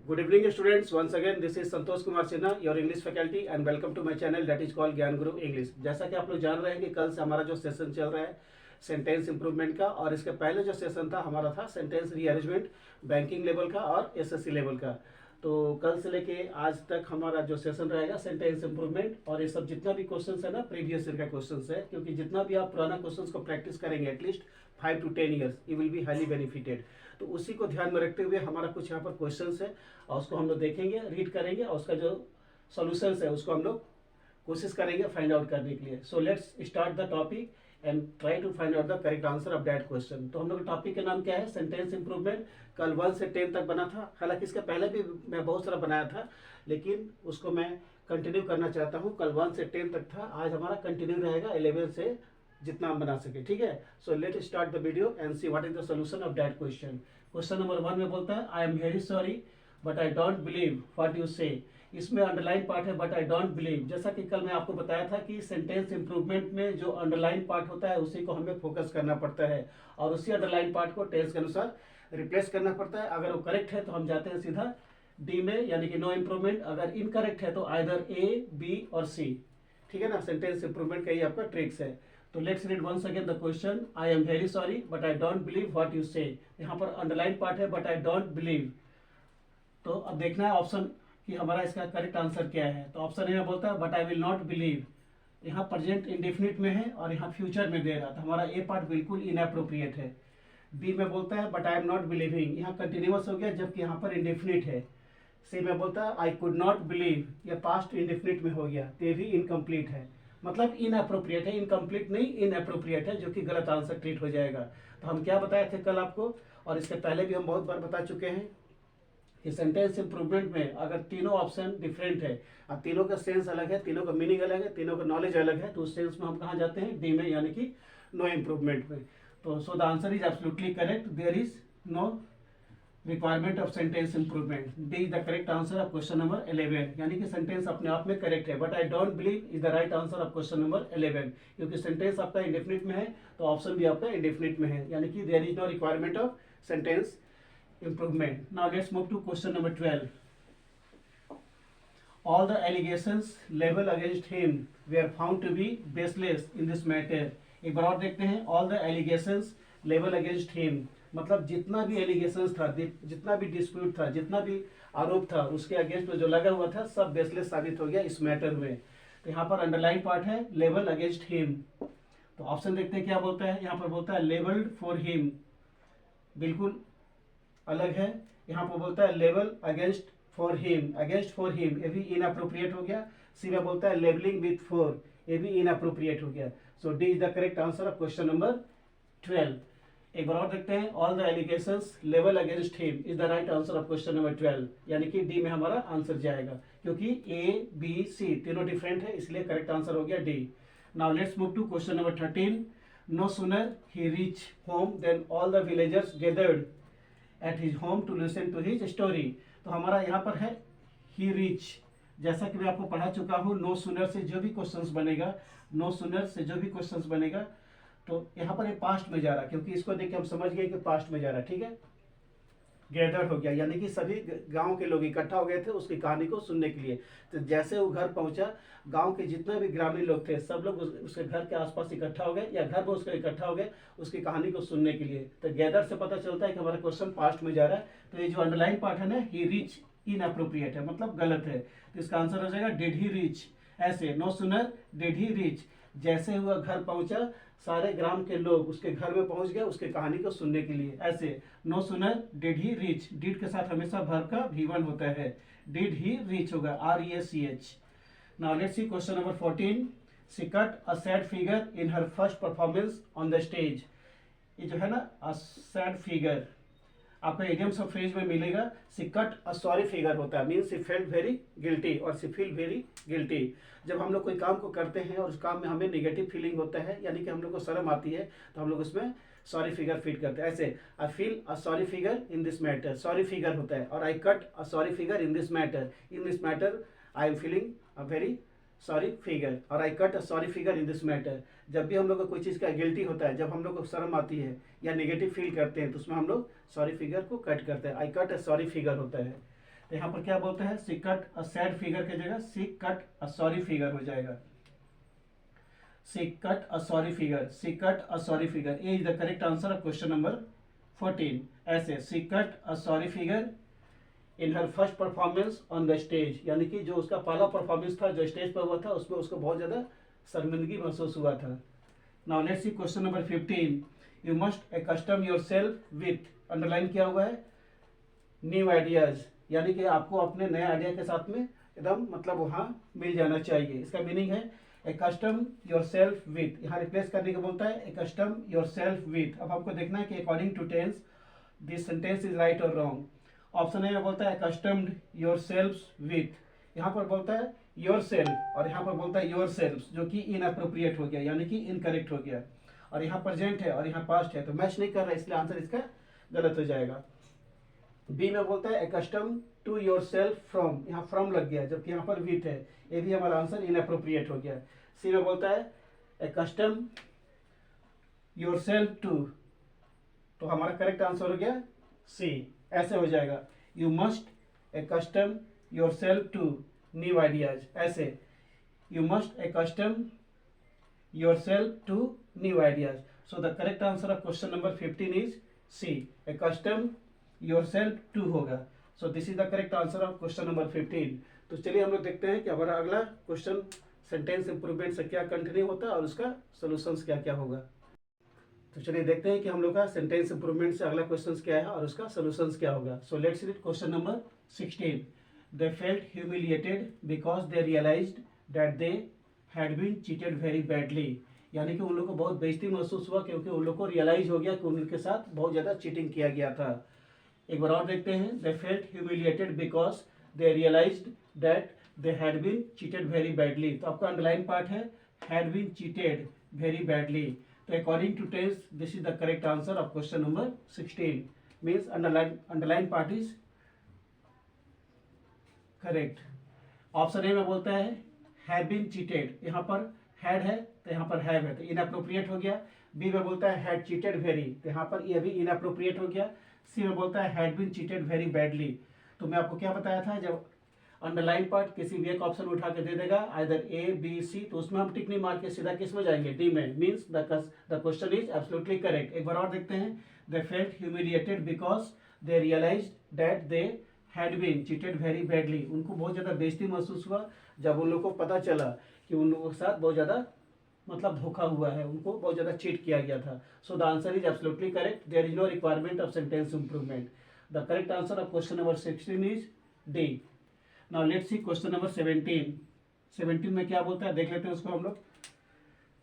Good evening students. Once again this is Santosh Kumar Sinha, your English faculty and welcome to my channel that is called ज्ञान गुरु English. जैसा कि आप लोग जान रहे हैं कि कल से हमारा जो सेशन चल रहा है सेंटेंस इंप्रूवमेंट का, और इसके पहले जो सेशन था हमारा था सेंटेंस रीअरेंजमेंट बैंकिंग लेवल का और एसएससी लेवल का। तो कल से लेके आज तक हमारा जो सेशन रहेगा सेंटेंस इंप्रूवमेंट, और ये सब जितना भी क्वेश्चंस है ना प्रीवियस ईयर का क्वेश्चंस है, क्योंकि जितना भी आप पुराना क्वेश्चंस को प्रैक्टिस करेंगे at least 5 to 10 years you will be highly benefited. तो उसी को ध्यान में रखते हुए हमारा कुछ यहाँ पर क्वेश्चंस है और उसको हम लोग देखेंगे, रीड करेंगे और उसका जो सॉल्यूशंस है उसको हम लोग कोशिश करेंगे फाइंड आउट करने के लिए। So let's start the topic and try to find out the correct answer of that question. तो हम लोग टॉपिक का नाम क्या है? Sentence improvement. कल 1 से 10 तक बना था, हालांकि इसके पहले भी मैं बहुत सारा बनाया था लेकिन उसको मैं कंटिन्यू करना चाहता हूँ। कल 1 से 10 तक था, आज हमारा कंटिन्यू रहेगा 11 से जितना हम बना सके, ठीक है। So let start the video and see what is the solution of that question. Question number 1 में बोलता है आई am very sorry but I don't believe what you से। इसमें अंडरलाइन पार्ट है बट आई डोंट बिलीव। जैसा कि कल मैं आपको बताया था कि सेंटेंस इंप्रूवमेंट में जो अंडरलाइन पार्ट होता है उसी को हमें फोकस करना पड़ता है और उसी अंडरलाइन पार्ट को टेंस के अनुसार रिप्लेस करना पड़ता है। अगर वो करेक्ट है तो हम जाते हैं सीधा डी में, यानी कि नो इम्प्रूवमेंट। अगर इनकरेक्ट है तो आइदर ए, बी और सी, ठीक है ना। सेंटेंस इंप्रूवमेंट का ही आपका ट्रिक्स है। तो let's read once again the question. I am very sorry but I don't believe what you say. यहाँ पर अंडरलाइन पार्ट है बट आई डोंट बिलीव। तो अब देखना है ऑप्शन कि हमारा इसका करेक्ट आंसर क्या है। तो ऑप्शन ए में बोलता है but I will not believe. यहाँ प्रेजेंट इंडेफिनिट में है और यहाँ फ्यूचर में दे रहा, तो हमारा ए पार्ट बिल्कुल इनएप्रोप्रिएट है। बी में बोलता है but I am not believing, यहाँ कंटिन्यूअस हो गया जबकि यहाँ पर इंडेफिनिट है। सी में बोलता है आई कुड नॉट बिलीव, यह पास्ट इंडेफिनिट में हो गया, तो भी इनकम्प्लीट है, मतलब इनअप्रोप्रिएट है, इनकम्प्लीट नहीं इनअप्रोप्रिएट है, जो कि गलत आंसर ट्रीट हो जाएगा। तो हम क्या बताए थे कल आपको, और इसके पहले भी हम बहुत बार बता चुके हैं कि सेंटेंस इंप्रूवमेंट में अगर तीनों ऑप्शन डिफरेंट है और तीनों का सेंस अलग है, तीनों का मीनिंग अलग है, तीनों का नॉलेज अलग है, तो उस सेंस में हम कहाँ जाते हैं? डी में, यानी कि नो इम्प्रूवमेंट में। तो so the answer is absolutely correct, there is no requirement of sentence improvement. D is the correct answer of question number 11, यानी कि सेंटेंस अपने आप में करेक्ट है। But I don't believe is the right answer of question number 11, क्योंकि sentence आपका indefinite में है तो ऑप्शन भी आपका इंडेफिनिट में है, यानी कि there is no requirement of sentence improvement. Now let's move to question number 12. All the allegations leveled against him were found to be baseless in this matter. एक बार और देखते हैं। All the allegations leveled against him, मतलब जितना भी allegations था, जितना भी डिस्प्यूट था, जितना भी आरोप था उसके अगेंस्ट में जो लगा हुआ था सब बेसलेस साबित हो गया इस मैटर में। तो यहाँ पर अंडरलाइन पार्ट है लेवल अगेंस्ट हिम। तो ऑप्शन देखते हैं क्या बोलता है। यहाँ पर बोलता है लेवल्ड फॉर हिम, बिल्कुल अलग है। यहाँ पर बोलता है level against for him, against for him, ये भी इनअप्रोप्रिएट हो गया। सी में बोलता है लेवलिंग विथ फॉर, ये भी इनअप्रोप्रिएट हो गया। So D is the correct answer of question number 12। एक बार और देखते हैं। All the allegations level against him is the right answer of question number 12, यानी कि डी में हमारा आंसर जाएगा, क्योंकि ए, बी, सी तीनों डिफरेंट है, इसलिए करेक्ट आंसर हो गया d. Now let's move to question number 13। No sooner he reach home then all the villagers gathered at his home to listen to his story. तो हमारा यहाँ पर है ही रीच, जैसा कि मैं आपको पढ़ा चुका हूँ। नो सूनर से जो भी क्वेश्चंस बनेगा, नो सूनर से जो भी क्वेश्चंस बनेगा, तो यहाँ पर ये पास्ट में जा रहा है, क्योंकि इसको देख के हम समझ गए कि पास्ट में जा रहा है, ठीक है। गैदर हो गया, यानी कि सभी गांव के लोग इकट्ठा हो गए थे उसकी कहानी को सुनने के लिए। तो जैसे वो घर पहुंचा, गांव के जितने भी ग्रामीण लोग थे सब लोग उसके घर के आसपास इकट्ठा हो गए, या घर में उसके इकट्ठा हो गए उसकी कहानी को सुनने के लिए। तो गैदर से पता चलता है कि हमारा क्वेश्चन पास्ट में जा रहा है। तो ये जो अंडरलाइन पार्ट है ना, ही रीच इनअप्रोप्रिएट है, मतलब गलत है। तो इसका आंसर हो जाएगा डिड ही रीच। ऐसे no sooner did he reach, जैसे हुआ घर पहुंचा सारे ग्राम के लोग उसके घर में पहुंच गए उसके कहानी को सुनने के लिए। ऐसे no sooner did he reach, did के साथ हमेशा वर्ब का V1 होता है, डिड ही रीच होगा REACH। Now let's see question number 14। She cut a sad figure in her first performance on the stage. ये जो है ना अ सैड फिगर आपका इडियम्स ऑफ फ्रेज में मिलेगा। She cut a sorry figure होता है, means she felt very guilty और सी फील वेरी गिल्टी। जब हम लोग कोई काम को करते हैं और उस काम में हमें नेगेटिव फीलिंग होता है, यानी कि हम लोग को शर्म आती है, तो हम लोग उसमें सॉरी फिगर फिट करते हैं। ऐसे I feel a sorry figure in this matter, sorry figure होता है, और I cut a sorry figure in this matter, in this matter I am feeling a very sorry figure, और I cut a sorry figure in this matter. जब भी हम लोग को कोई चीज़ का गिल्टी होता है, जब हम लोग को शर्म आती है या नेगेटिव फील करते हैं, तो उसमें हम लोग सॉरी फिगर को कट करते हैं, I cut a sorry figure होता है। तो यहाँ पर क्या बोलते हैं, C cut a sad figure की जगह C cut a sorry figure हो जाएगा। C cut a sorry figure, C cut a sorry figure, ये is the correct answer of question number 14। ऐसे C cut a sorry figure in her first performance on the stage, यानी कि जो उसका पहला performance था जो स्टेज पर हुआ था उसमें उसको बहुत ज़्यादा शर्मिंदगी महसूस हुआ था। Now let's see question number 15। You must accustom yourself with, underline किया हुआ है, न्यू आइडियाज, यानी कि आपको अपने नए आइडिया के साथ में एकदम मतलब वहाँ मिल जाना चाहिए। इसका मीनिंग है अकस्टम योरसेल्फ विथ, यहाँ रिप्लेस करने को बोलता है अकस्टम योरसेल्फ विथ। अब आपको देखना है कि according to tense this sentence is right और रॉन्ग। ऑप्शन ए में बोलता है अकस्टम्ड योरसेल्व्स विथ, यहाँ पर बोलता है योरसेल्फ और यहाँ पर बोलता है योरसेल्व्स, जो कि इनअप्रोप्रिएट हो गया, यानी कि इनकरेक्ट हो गया। और यहाँ प्रेजेंट है और यहाँ पास्ट है, तो मैच नहीं कर रहा है, इसलिए आंसर इसका गलत हो जाएगा। बी में बोलता है accustom to yourself from, यहाँ फ्रॉम लग गया जबकि यहाँ पर विथ है, ये भी हमारा आंसर इनअप्रोप्रिएट हो गया। सी में बोलता है अकस्टम योर सेल्फ टू, तो हमारा करेक्ट आंसर हो गया सी, ऐसे हो जाएगा you must accustom yourself to new ideas, ऐसे you must accustom yourself to new ideas. So the correct answer of question number 15 is C, accustom yourself to होगा। So this is the correct answer of question number 15। तो चलिए हम लोग देखते हैं कि हमारा अगला क्वेश्चन सेंटेंस इंप्रूवमेंट से क्या कंटिन्यू होता है और उसका सोल्यूशंस क्या क्या होगा। तो चलिए देखते हैं कि हम लोग का सेंटेंस इंप्रूवमेंट से अगला क्वेश्चन क्या है और उसका सोल्यूशंस क्या होगा। So let's read question number 16। They felt humiliated because they realised that they had been cheated very badly, यानी कि उन लोगों को बहुत बेइज्जती महसूस हुआ क्योंकि उन लोग को रियलाइज हो गया कि उनके साथ बहुत ज़्यादा चीटिंग किया गया था। एक बार और देखते हैं, they felt humiliated because they realised that they had been cheated very badly. तो आपका अंडरलाइन पार्ट है had been cheated very badly, तो according to tense this is the correct answer of question number 16, means underline part is correct. Option A में बोलता है have been cheated, यहाँ पर had है तो यहाँ पर हैव है, तो इनअप्रोप्रिएट हो गया। बी में बोलता है हैड चीटेड वेरी, तो यहाँ पर यह भी इनअप्रोप्रिएट हो गया। सी में बोलता है had been cheated very badly. तो मैं आपको क्या बताया था, जब अंडरलाइन पार्ट किसी भी एक ऑप्शन उठा के दे देगा आइदर ए बी सी, तो उसमें हम टिक नहीं मार के सीधा किस में जाएंगे, डी में, means the question is absolutely correct. एक बार और देखते हैं, they felt humiliated because they realised that they had been cheated very badly, उनको बहुत ज़्यादा बेइज्जती महसूस हुआ जब उन लोगों को पता चला कि उन लोगों के साथ बहुत ज़्यादा मतलब धोखा हुआ है, उनको बहुत ज़्यादा चीट किया गया था। So the answer is absolutely correct, there is no requirement of sentence improvement. The correct answer of question number 16 is D. Now let's see question number 17। 17 में क्या बोलता है देख लेते हैं उसको हम लोग।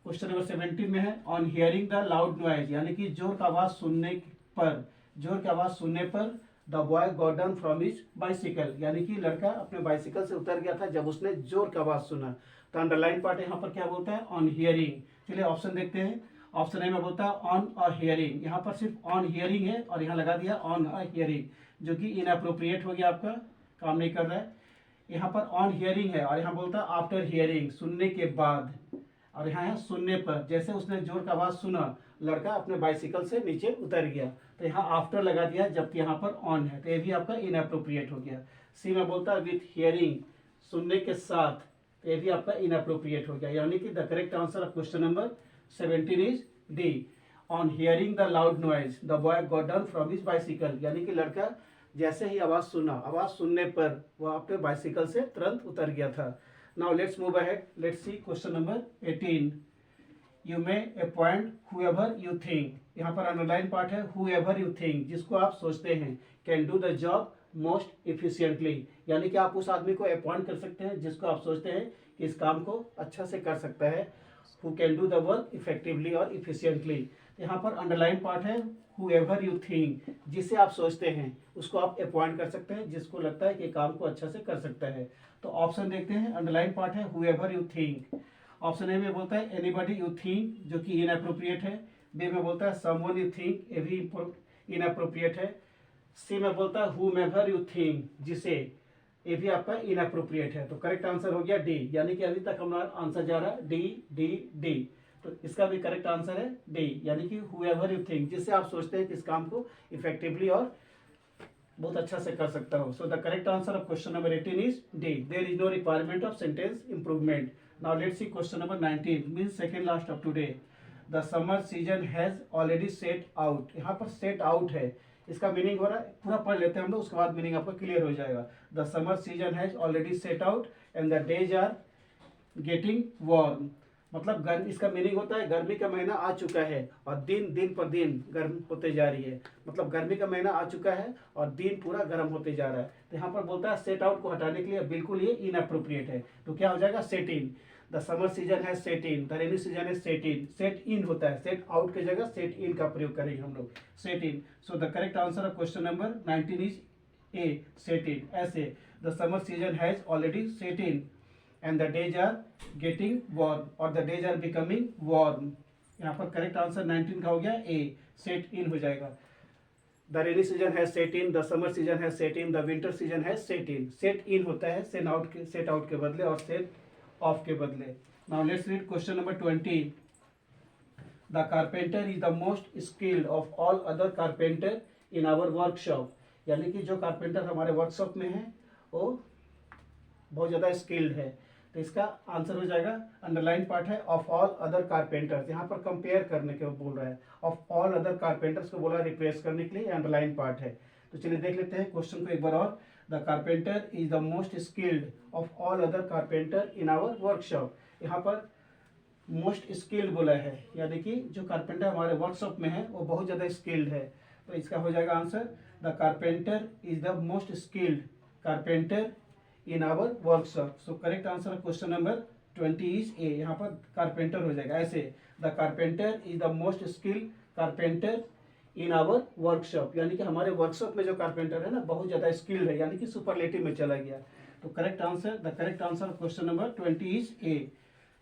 क्वेश्चन नंबर 17 में है on hearing the loud noise, यानी कि जोर का आवाज़ सुनने पर, जोर की आवाज़ सुनने पर the boy got down from his bicycle, यानी कि लड़का अपने बाइसिकल से उतर गया था जब उसने जोर की आवाज़ सुना। तो अंडरलाइन पार्ट यहाँ पर क्या बोलता है ऑन हियरिंग। चलिए ऑप्शन देखते हैं, ऑप्शन ए में बोलता है ऑन अ हियरिंग, यहाँ पर सिर्फ ऑन हियरिंग है और यहाँ लगा दिया ऑन अ हियरिंग, जो कि इनअप्रोप्रिएट हो गया, आपका काम नहीं कर रहा है। यहाँ पर ऑन हियरिंग है और यहाँ बोलता है आफ्टर हियरिंग, सुनने के बाद, और यहाँ है सुनने पर, जैसे उसने जोर का आवाज़ सुना लड़का अपने बाइसिकल से नीचे उतर गया, तो यहाँ आफ्टर लगा दिया जबकि यहाँ पर ऑन है, तो ये भी आपका इनअप्रोप्रिएट हो गया। सी में बोलता है विथ हियरिंग, सुनने के साथ, तो ये भी आपका इनअप्रोप्रिएट हो गया, यानी कि the correct answer of question number 17 is D. On hearing the loud noise the boy got down from his bicycle, यानी कि लड़का जैसे ही आवाज़ सुना, आवाज़ सुनने पर वह अपने बाइसिकल से तुरंत उतर गया था। Now let's move ahead, let's see question number 18। You may appoint whoever you think, यहाँ पर अंडरलाइन पार्ट है हुएवर यू थिंक, जिसको आप सोचते हैं, can do the job most efficiently, यानी कि आप उस आदमी को अपॉइंट कर सकते हैं जिसको आप सोचते हैं कि इस काम को अच्छा से कर सकता है, who can do the work effectively और इफिशियंटली। यहाँ पर अंडरलाइन पार्ट है हुएवर यू थिंक, जिसे आप सोचते हैं उसको आप अपॉइंट कर सकते हैं जिसको लगता है कि काम को अच्छा से कर सकता है। तो ऑप्शन देखते हैं, अंडरलाइन पार्ट है whoever you think. Option A में बोलता है एनीबॉडी यू थिंक, जो कि इनअप्रोप्रिएट है। बी में बोलता है समवन यू थिंक, ये भी इनअप्रोप्रिएट है। सी में बोलता है हुमेवर यू थिंक, जिसे, ये भी आपका इनअप्रोप्रिएट है। तो करेक्ट आंसर हो गया डी, यानी कि अभी तक हमारा आंसर जा रहा है डी डी डी, तो इसका भी करेक्ट आंसर है डी, यानी कि हुएवर यू थिंक, जिससे आप सोचते हैं कि इस काम को इफेक्टिवली और बहुत अच्छा से कर सकता हो. So the correct answer of question number 18 is D. There is no requirement of sentence improvement. Now let's see question number 19 means second last of today. The summer season has already set out. यहाँ पर set out है, इसका meaning हो रहा है, पूरा पढ़ लेते हैं हम लोग, उसके बाद मीनिंग आपको क्लियर हो जाएगा. The summer season has already set out and the days are getting warm. मतलब गर्म, इसका मीनिंग होता है गर्मी का महीना आ चुका है और दिन दिन पर दिन गर्म होते जा रही है. मतलब गर्मी का महीना आ चुका है और दिन पूरा गर्म होते जा रहा है. तो यहाँ पर बोलता है सेट आउट को हटाने के लिए बिल्कुल ये इनअप्रोप्रिएट है. तो क्या हो जाएगा, set in. The summer season है set in, the rainy season है सेट इन. सेट इन होता है, सेट आउट की जगह सेट इन का प्रयोग करेंगे हम लोग, set in. So the correct answer of question number 19 is A, set in. ऐसे the summer season has already set in and the days are getting warm और the days are becoming warm. यहाँ पर correct answer 19 का हो गया ए, set in हो जाएगा. The rainy season है set in, the summer season है set in, the winter season है सेट इन. सेट इन होता है सेट आउट के बदले और सेट ऑफ के बदले. Now let's read question number 20. The carpenter is the most skilled of all other carpenter in our workshop. यानी कि जो कारपेंटर हमारे वर्कशॉप में है वो बहुत ज़्यादा स्किल्ड है. तो इसका आंसर हो जाएगा, अंडरलाइन पार्ट है, ऑफ ऑल अदर कारपेंटर्स. यहाँ पर कंपेयर करने के बोल रहा है, ऑफ ऑल अदर कारपेंटर्स को बोला रिप्लेस करने के लिए अंडरलाइन पार्ट है. तो चलिए देख लेते हैं क्वेश्चन को एक बार और. The carpenter is the most skilled of all other carpenter in our workshop. यहाँ पर मोस्ट स्किल्ड बोला है, यानी कि जो कारपेंटर हमारे वर्कशॉप में है वो बहुत ज़्यादा स्किल्ड है. तो इसका हो जाएगा answer, the carpenter is the most skilled carpenter in our workshop. So correct answer of question number 20 is A. यहाँ पर कारपेंटर हो जाएगा ऐसे, the carpenter is the most skilled carpenter in our workshop. यानी कि हमारे वर्कशॉप में जो कारपेंटर है ना बहुत ज़्यादा स्किल्ड है, यानी कि सुपरलेटिव में चला गया. तो correct answer, the correct answer of question number 20 is ए.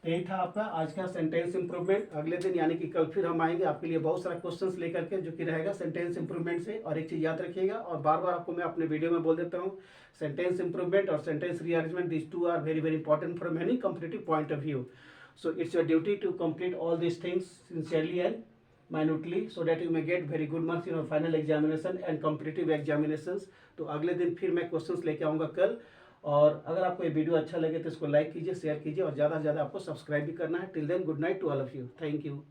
तो यही था आपका आज का सेंटेंस इंप्रूवमेंट. अगले दिन यानी कि कल फिर हम आएंगे आपके लिए बहुत सारा क्वेश्चंस लेकर के, जो कि रहेगा सेंटेंस इंप्रूवमेंट से. और एक चीज़ याद रखिएगा, और बार बार आपको मैं अपने वीडियो में बोल देता हूँ, सेंटेंस इंप्रूवमेंट और sentence rearrangement, this two are very very important from any competitive point of view. So it's your duty to complete all this things sincerely and minutely so that you may get very good marks in your final examination and competitive examinations. तो अगले दिन फिर मैं questions लेके आऊँगा कल. और अगर आपको ये वीडियो अच्छा लगे तो इसको लाइक कीजिए, शेयर कीजिए और ज़्यादा से ज़्यादा आपको सब्सक्राइब भी करना है. Till then good night to all of you. Thank you.